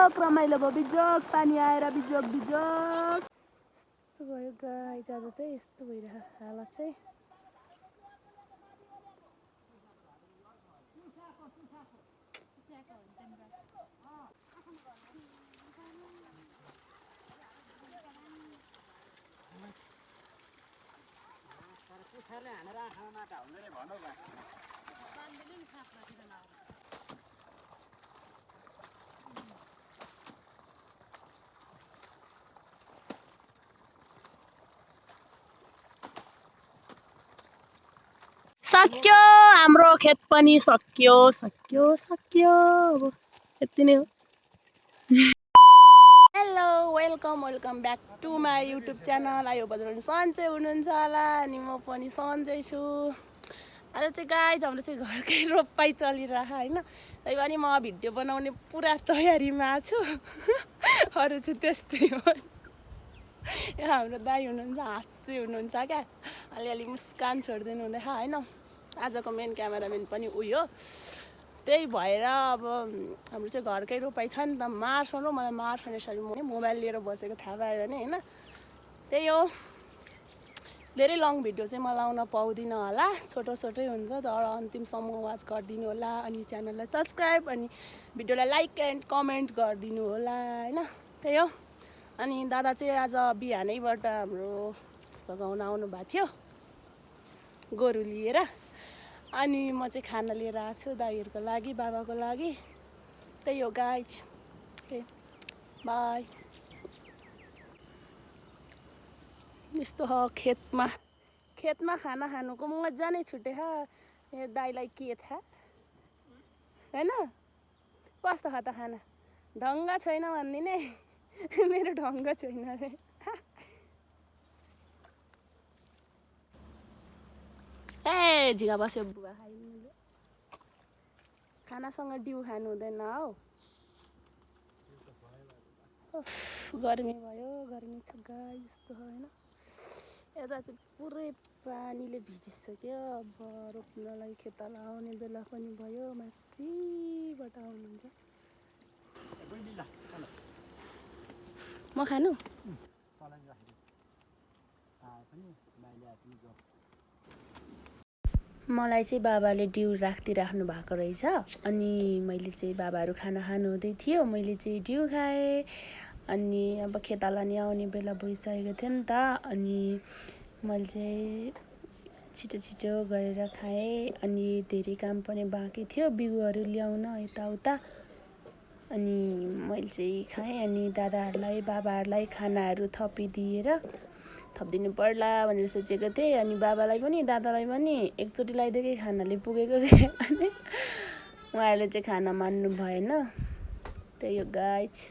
बिजोक रमाइलो भयो बिजोक पानी आएर बिजोक बिजोक यस्तो भयो गाइस आज चाहिँ यस्तो भइरहेको हालत चाहिँ सक्यो हाम्रो खेत पनि सक्यो अब यति नै हो hello welcome back to my YouTube channel आयो बजारमा सन्चै हुनुहुन्छ होला अनि म पनि सन्चै छु आज चाहिँ गाइस हाम्रो चाहिँ घरकै रोपाइ चलिरहेको होइन त्यही पनि म भिडियो बनाउने पुरा तयारीमा छु अरू चाहिँ त्यस्तै हो यहाँ हाम्रो दाइ हुनुहुन्छ हाँस्दै हुनुहुन्छ क्या अलिअलि मुस्कान छोडिदिनु हुँदैछ होइन आजको मेन क्यामेराम्यान पनि उयो त्यही भएर अब हाम्रो चाहिँ घरकै रोपाइ छ नि त मार्छ र मलाई मार्छ यसरी म मोबाइल लिएर बसेको थाहा पायो भने होइन त्यही हो धेरै लङ भिडियो चाहिँ म लाउन पाउँदिनँ होला छोटै हुन्छ तर अन्तिमसम्म वाच गरिदिनु होला अनि च्यानललाई सब्सक्राइब अनि भिडियोलाई लाइक एन्ड कमेन्ट गरिदिनु होला होइन त्यही हो अनि दादा चाहिँ आज बिहानैबाट हाम्रो सघाउन आउनु भएको थियो गोरु लिएर अनि म चाहिँ खाना लिएर आएको छु दाइहरूको लागि बाबाको लागि त्यही हो गाइस ओके बाई यस्तो हो खेतमा खाना खानुको मजा नै छुटेछ मेरो दाइलाई के थाहा होइन कस्तो खा त खाना ढङ्ग छैन भनिदिने मेरो ढङ्ग छैन अरे ए झिगा बस्यो बुवा खाइनु खानासँग डिउ खानु हुँदैन हौ गर्मी भयो गर्मी छ गाई जस्तो होइन यता चाहिँ पुरै पानीले भिजिसक्यो अब रोप्नलाई खेताला आउने बेला पनि भयो माथिबाट आउनुहुन्छ म खानु मलाई चाहिँ बाबाले डिउ राखिदिइराख्नु भएको रहेछ अनि मैले चाहिँ बाबाहरू खाना खानु हुँदै थियो मैले चाहिँ डिउ खाएँ अनि अब खेताला नि आउने बेला भइसकेको थियो नि त अनि मैले चाहिँ छिटो गरेर खाएँ अनि धेरै काम पनि बाँकी थियो बिउहरू ल्याउन यताउता अनि मैले चाहिँ खाएँ अनि दादाहरूलाई बाबाहरूलाई खानाहरू थपिदिनु पर्ला भनेर सोचेको थिएँ अनि बाबालाई पनि दादालाई पनि एकचोटि लगाइदिएकै खानाले पुगेको थिएँ अनि उहाँहरूले चाहिँ खाना मान्नु भएन त्यही हो गाइस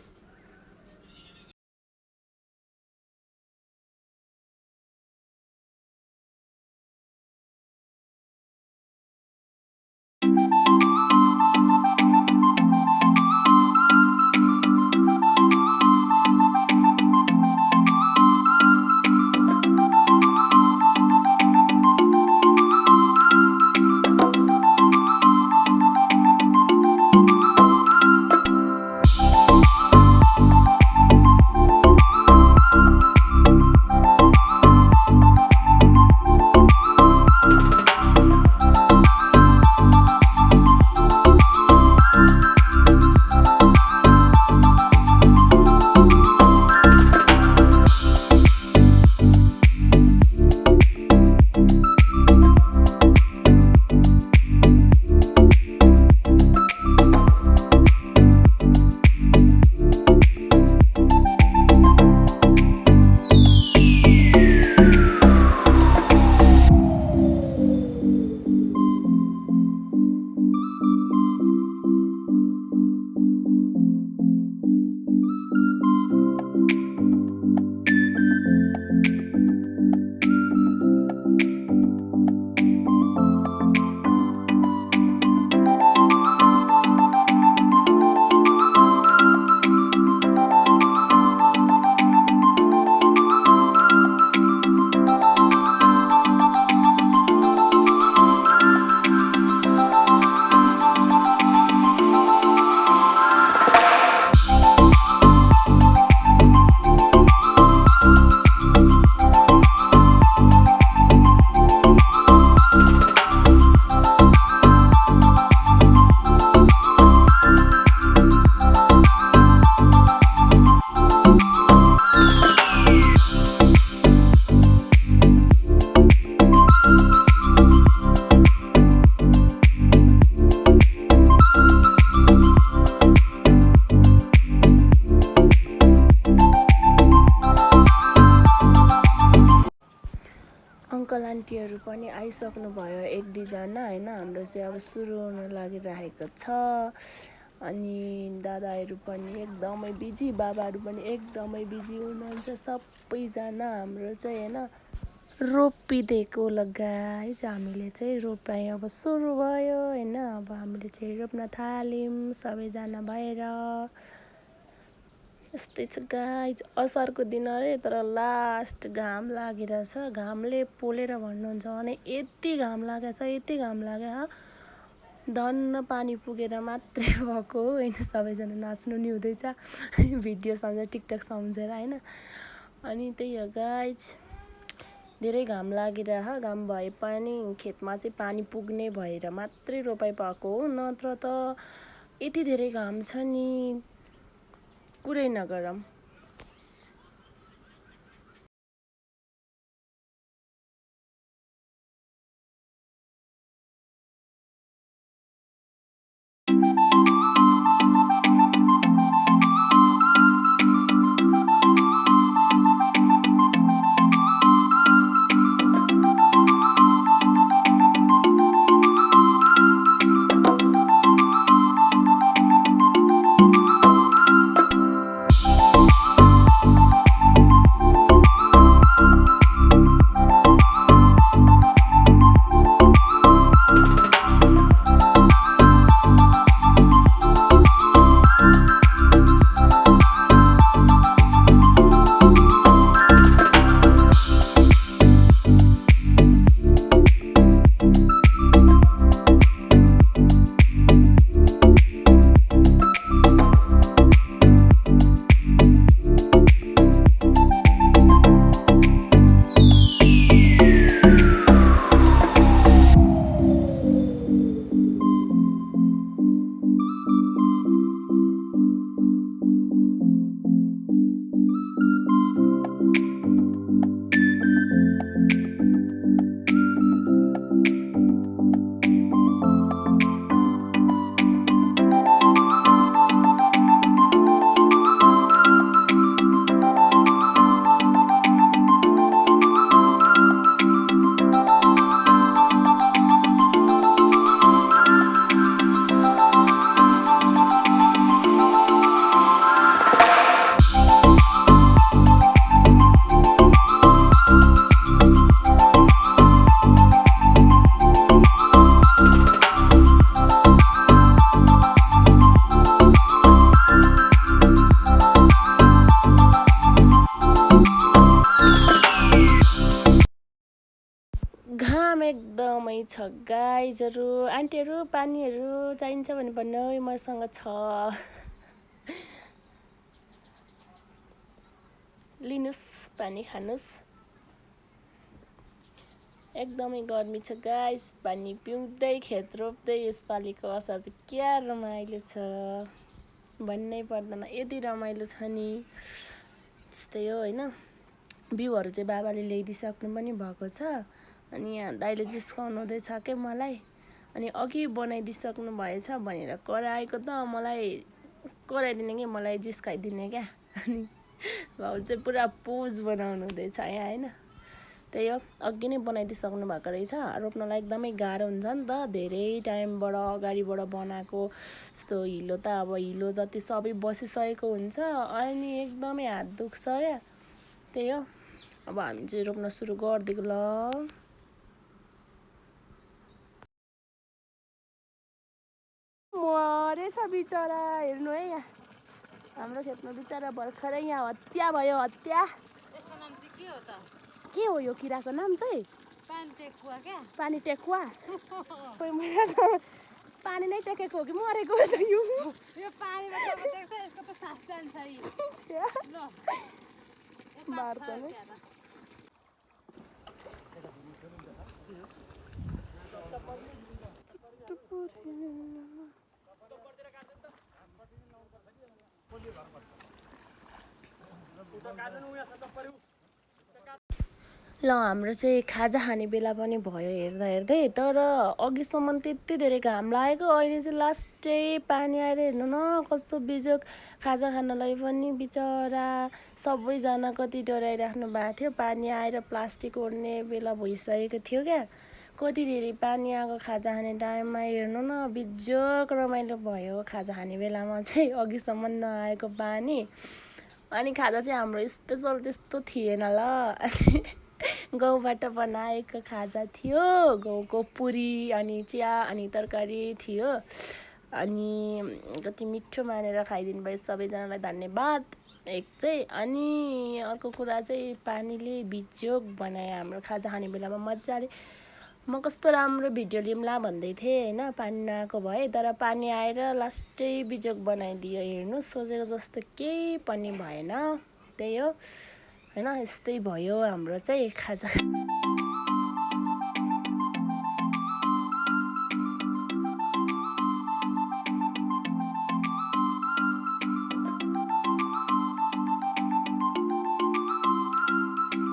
अङ्कल आन्टीहरू पनि आइसक्नु भयो 1-2 जना होइन। हाम्रो चाहिँ अब सुरु हुन लागिरहेको छ। अनि दादाहरू पनि एकदमै बिजी, बाबाहरू पनि एकदमै बिजी हुनुहुन्छ सबैजना। हाम्रो चाहिँ होइन रोपिदिएको लगाइ चाहिँ हामीले चाहिँ रोपाइ अब सुरु भयो होइन। अब हामीले चाहिँ रोप्न थाल्यौँ सबैजना भएर। यस्तै छ गाइज, असारको दिन अरे तर लास्ट घाम लागिरहेछ। घामले पोलेर भन्नुहुन्छ भने यति घाम लागेछ, यति घाम लाग्यो धन्न पानी पुगेर मात्रै भएको हो होइन। सबैजना नाच्नु नि हुँदैछ भिडियो सम्झेर, टिकटक सम्झेर होइन। अनि त्यही हो गाइज, धेरै घाम लागिरह, घाम भए पनि खेतमा चाहिँ पानी पुग्ने भएर मात्रै रोपाइ पाएको हो, नत्र त यति धेरै घाम छ नि कुरै नगरौँ। घाम एकदमै छ गाइजहरू। आन्टीहरू पानीहरू चाहिन्छ भने भन्नु, मसँग छ, लिनुहोस् पानी खानुहोस्। एकदमै गर्मी छ गाइस, पानी पिउँदै खेत रोप्दै यसपालिको असार त क्या रमाइलो छ भन्नै पर्दैन, यति रमाइलो छ नि। त्यस्तै हो होइन। बिउहरू चाहिँ बाबाले ल्याइदिइसक्नु पनि भएको छ। अनि यहाँ दाइले जिस्काउनु हुँदैछ के मलाई। अनि अघि बनाइदिइसक्नु भएछ भनेर कराएको त मलाई, कराइदिने कि मलाई जिस्काइदिने क्या। अनि भाउ चाहिँ पुरा पोज बनाउनु हुँदैछ यहाँ होइन। त्यही हो, अघि नै बनाइदिइसक्नु भएको रहेछ। रोप्नलाई एकदमै गाह्रो हुन्छ नि त, धेरै टाइमबाट अगाडिबाट बनाएको। यस्तो हिलो त अब हिलो जति सबै बसिसकेको हुन्छ अनि एकदमै हात दुख्छ क्या। त्यही हो, अब हामी चाहिँ रोप्न सुरु गरिदिएको ल। मरेछ बिचरा, हेर्नु है यहाँ हाम्रो खेतमा बिचरा भर्खरै यहाँ हत्या भयो, हत्या। यसको नाम चाहिँ के हो त? के हो यो किराको नाम चाहिँ? पानी टेकुवा क्या? पानी टेकुवा? खोइ मलाई त पानी नै टेकेको हो कि मरेको हो त यो? यो पानीमा जब टेक्छ यसको त सास जान्छ ल। मार्दैन। ल हाम्रो चाहिँ खाजा खाने बेला पनि भयो हेर्दा हेर्दै तर अघिसम्म त्यति धेरै घाम लागेको अहिले चाहिँ लास्टै पानी आएर हेर्नु न कस्तो बिजोग खाजा खानलाई पनि बिचरा सबैजना कति डराइराख्नु भएको थियो पानी आएर प्लास्टिक ओर्ने बेला भइसकेको थियो क्या कति धेरै पानी आएको खाजा खाने टाइममा हेर्नु न बिजोग रमाइलो भयो खाजा खाने बेलामा चाहिँ अघिसम्म नआएको पानी अनि खाजा चाहिँ हाम्रो स्पेसल त्यस्तो थिएन ल गहुँबाट बनाएको खाजा थियो गहुँको पुरी अनि चिया अनि तरकारी थियो अनि कति मिठो मानेर खाइदिनु भयो सबैजनालाई धन्यवाद एक चाहिँ अनि अर्को कुरा चाहिँ पानीले बिजोग बनायो हाम्रो खाजा खाने बेलामा मजाले म कस्तो राम्रो भिडियो लिउँला भन्दै थिएँ होइन पानी नआएको भए तर पानी आएर लास्टै बिजोग बनाइदियो हेर्नु सोचेको जस्तो केही पनि भएन त्यही हो हैन यस्तै भयो हाम्रो चाहिँ खाजा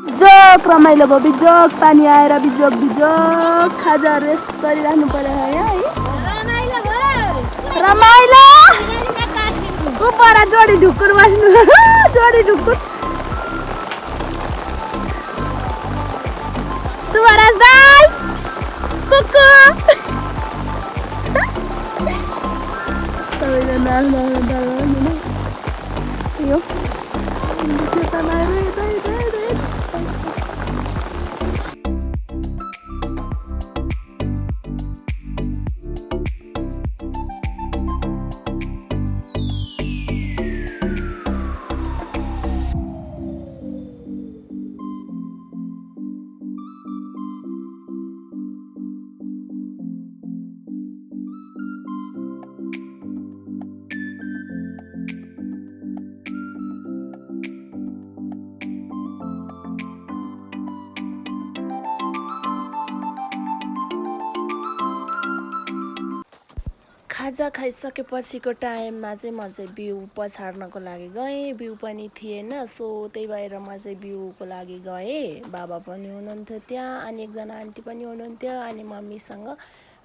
बिजोग रमाइलो भयो बिजोग पानी आएर बिजोग बिजोग खाजा रेस्ट गरिराख्नु पर्यो है रमाइलो ऊपर जोडी ढुकुर बस्नु जोडी ढुकुर सुवाराज दाई कुकु सबैजना यो खाजा खाइसकेपछिको टाइममा चाहिँ म चाहिँ बिउ पछार्नको लागि गएँ बिउ पनि थिएन सो त्यही भएर म चाहिँ बिउको लागि गएँ बाबा पनि हुनुहुन्थ्यो त्यहाँ अनि एकजना आन्टी पनि हुनुहुन्थ्यो अनि मम्मीसँग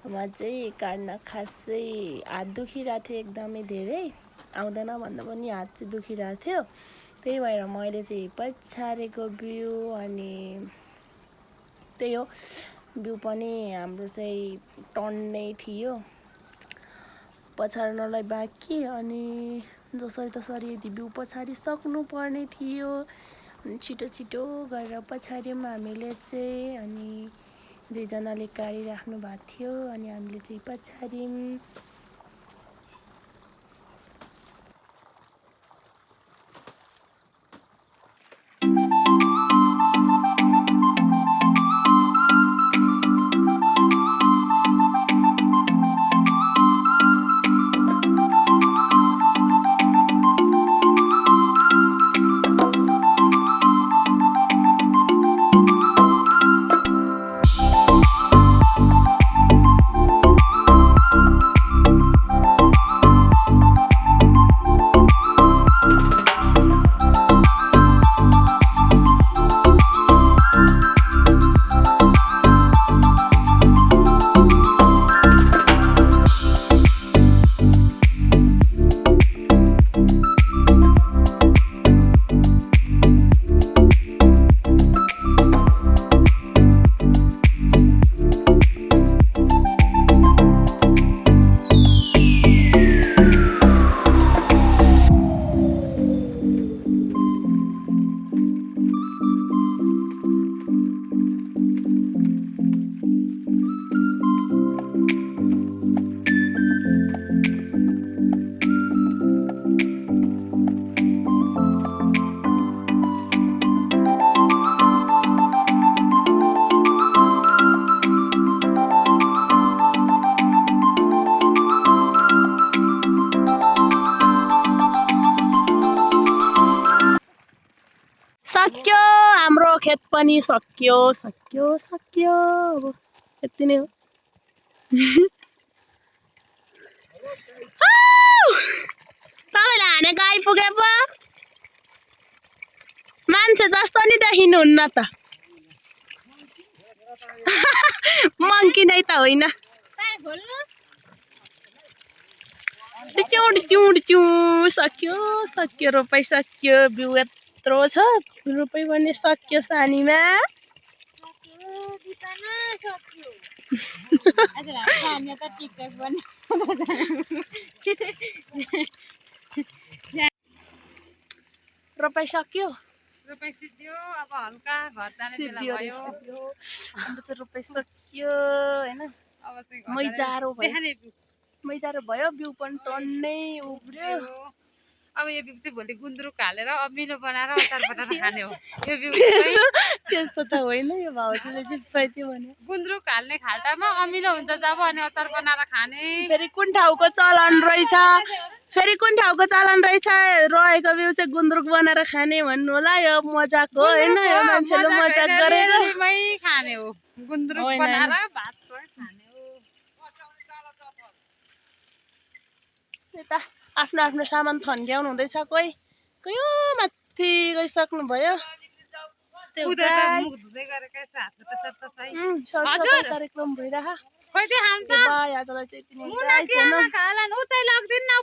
म चाहिँ काट्न खासै हात दुखिरहेको थियो एकदमै धेरै आउँदैन भन्दा पनि हात चाहिँ दुखिरहेको थियो त्यही भएर मैले चाहिँ पछारेको बिउ अनि त्यही हो बिउ पनि हाम्रो चाहिँ टन्नै थियो पछार्नलाई बाँकी अनि जसरी तसरी यदि बिउ पछारिसक्नु पर्ने थियो अनि छिटो छिटो गरेर पछार्यौँ हामीले चाहिँ अनि दुईजनाले काटिराख्नु भएको थियो अनि हामीले चाहिँ पछार्यौँ सक्यो हाम्रो खेत पनि सक्यो सक्यो सक्यो अब यति नै हो तपाईलाई हानेको आइपुगे पो मान्छे जस्तो नि देखिनुहुन्न त मङ्की नै त होइन डिच्यु सक्यो सक्यो रोपाइ सक्यो बिउ यत्रो छ रोपाइ पनि सक्यो सानीमा रोपाइ सक्यो रोपाइ सिद्धियो अब हल्का घर जाने बेला सिद्धियो भयो हाम्रो चाहिँ रोपाइ सक्यो होइन अब चाहिँ मैजारो भयो देखाने बिउ मैजारो भयो बिउ पनि टन्नै उब्रियो अब यो बिउ चाहिँ भोलि गुन्द्रुक हालेर अमिलो बनाएर अचार बनाएर खाने हो यो बिउ चाहिँ त्यस्तो त होइन यो भाउजूले जित्थ्यो भने गुन्द्रुक हाल्ने खाल्टामा अमिलो हुन्छ जब अनि अचार बनाएर खाने फेरि कुन ठाउँको चलन रहेछ रहेको बिउ चाहिँ गुन्द्रुक बनाएर खाने भन्नु होला यो मजाक हो होइन यो मान्छेले मजाक गरेर खाने हो गुन्द्रुक होइन, बनाएर भात खाने हो यता आफ्नो आफ्नो सामान थन्क्याउनु हुँदैछ कोही माथि गइसक्नु भयो सरसफाइ कार्यक्रम भइरह खोइ चाहिँ आजलाई चाहिँ यति नै